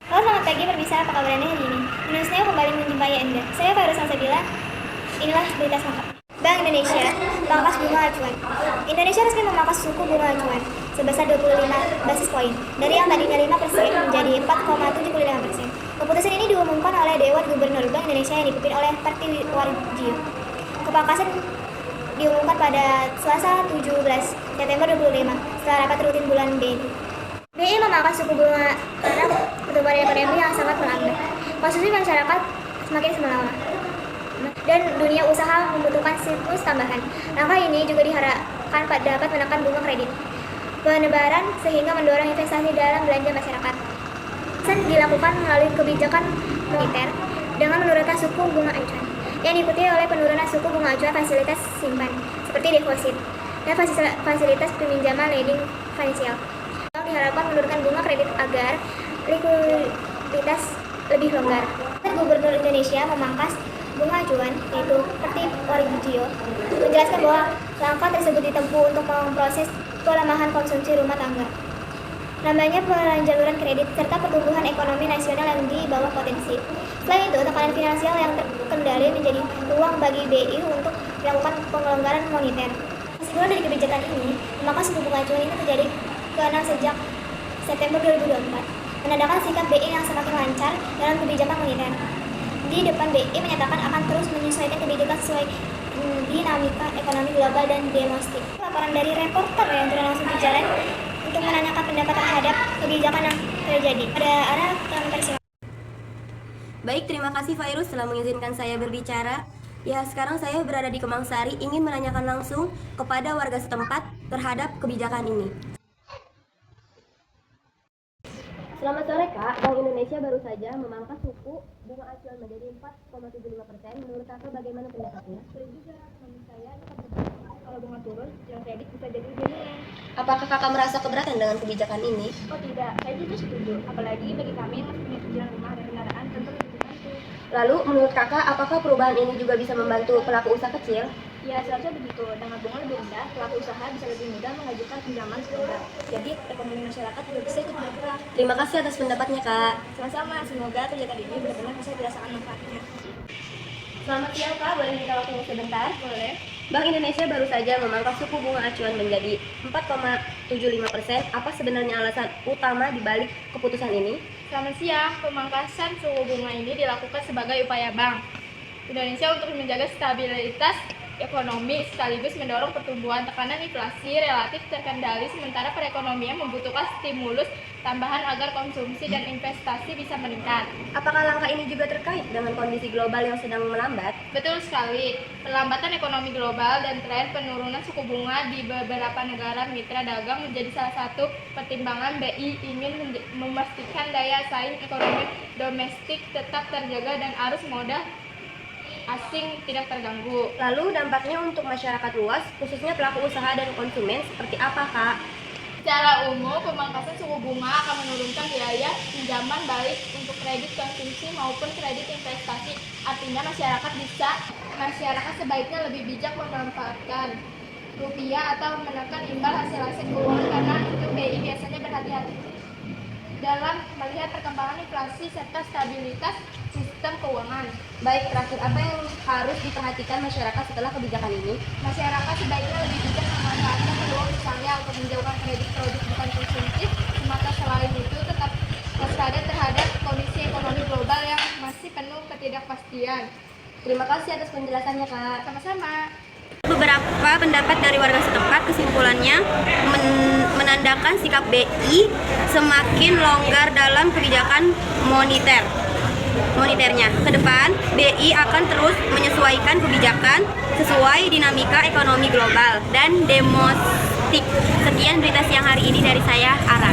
Halo, selamat pagi pemirsa, apa kabar Anda hari ini? Indonesia kembali menjumpai Anda. Saya Fairuz Salsabila. Inilah berita selengkap. Bank Indonesia memangkas bunga acuan. Indonesia resmi memangkas suku bunga acuan sebesar 25 basis poin dari yang tadinya 5% menjadi 4,75%. Keputusan ini diumumkan oleh Dewan Gubernur Bank Indonesia yang dipimpin oleh Parti-Warjio. Kepangkasan diumumkan pada Selasa 17 September 2025 setelah rapat rutin bulan BI. BI memangkas suku bunga karena pertumbuhan ekonomi yang sangat melambat. Konsumsi masyarakat semakin melambat dan dunia usaha membutuhkan siklus tambahan. Langkah ini juga diharapkan dapat menekan bunga kredit penebaran sehingga mendorong investasi dalam belanja masyarakat. Keputusan dilakukan melalui kebijakan moneter dengan menurunkan suku bunga acuan yang diikuti oleh penurunan suku bunga acuan fasilitas simpan seperti deposit dan fasilitas peminjaman lending finansial. Diharapkan menurunkan bunga kredit agar likuiditas lebih longgar. Gubernur Indonesia memangkas bunga acuan yaitu Parti-Warjio menjelaskan bahwa langkah tersebut ditempuh untuk memproses pelemahan konsumsi rumah tangga, lambannya penjaluran kredit serta pertumbuhan ekonomi nasional yang di bawah potensi. Selain itu, tekanan finansial yang terkendali menjadi ruang bagi BI untuk melakukan pelonggaran moneter. Kesimpulan dari kebijakan ini, memangkas suku bunga acuan ini terjadi ke-6 sejak September 2024, menandakan sikap BI yang semakin lancar dalam kebijakan moneter. Di depan, BI menyatakan akan terus menyesuaikan kebijakan sesuai dinamika ekonomi global dan domestik. Laporan dari reporter yang turun langsung di jalan untuk menanyakan pendapat terhadap kebijakan yang terjadi. Pada arah konversi. Baik, terima kasih Fairuz telah mengizinkan saya berbicara. Ya, sekarang saya berada di Kemang Sari ingin menanyakan langsung kepada warga setempat terhadap kebijakan ini. Selamat sore Kak, Bank Indonesia baru saja memangkas suku bunga acuan menjadi 4,75%. Menurut Kakak bagaimana pendapatnya? Juga menurut saya kalau bunga turun, yang kredit bisa jadi lebih ringan. Apakah Kakak merasa keberatan dengan kebijakan ini? Oh tidak, saya juga setuju. Apalagi bagi kami yang masih punya cicilan rumah dan kendaraan tentu lebih membantu. Lalu menurut Kakak apakah perubahan ini juga bisa membantu pelaku usaha kecil? Ya seharusnya begitu. Dengan bunga lebih rendah, pelaku usaha bisa lebih mudah mengajukan pinjaman sebentar. Jadi ekonomi masyarakat juga bisa ikut bergerak. Terima kasih atas pendapatnya Kak. Sama-sama, semoga kegiatan ini benar-benar bisa dirasakan manfaatnya. Selamat siang Kak, boleh minta waktunya sebentar? Boleh. Bank Indonesia baru saja memangkas suku bunga acuan menjadi 4,75%. Apa sebenarnya alasan utama dibalik keputusan ini? Selamat siang, pemangkasan suku bunga ini dilakukan sebagai upaya Bank Indonesia untuk menjaga stabilitas ekonomi sekaligus mendorong pertumbuhan. Tekanan inflasi relatif terkendali sementara perekonomian membutuhkan stimulus tambahan agar konsumsi dan investasi bisa meningkat. Apakah langkah ini juga terkait dengan kondisi global yang sedang melambat? Betul sekali, pelambatan ekonomi global dan tren penurunan suku bunga di beberapa negara mitra dagang menjadi salah satu pertimbangan BI ingin memastikan daya saing ekonomi domestik tetap terjaga dan arus modal asing tidak terganggu. Lalu dampaknya untuk masyarakat luas, khususnya pelaku usaha dan konsumen, seperti apa Kak? Secara umum, pemangkasan suku bunga akan menurunkan biaya pinjaman baik untuk kredit konsumsi maupun kredit investasi. Artinya masyarakat sebaiknya lebih bijak memanfaatkan rupiah atau menekan imbal hasil keuangan karena itu BI biasanya berhati-hati dalam melihat perkembangan inflasi serta stabilitas sistem keuangan. Baik, terakhir apa yang harus diperhatikan masyarakat setelah kebijakan ini? Masyarakat sebaiknya lebih bijak memanfaatkan peluang misalnya untuk menjauhkan kredit produk bukan konsumtif. Semata selain itu tetap waspada terhadap kondisi ekonomi global yang masih penuh ketidakpastian. Terima kasih atas penjelasannya Kak. Sama-sama. Beberapa pendapat dari warga setempat, kesimpulannya menandakan sikap BI semakin longgar dalam kebijakan moneternya. Ke depan, BI akan terus menyesuaikan kebijakan sesuai dinamika ekonomi global dan domestik. Sekian berita siang hari ini dari saya, Ara.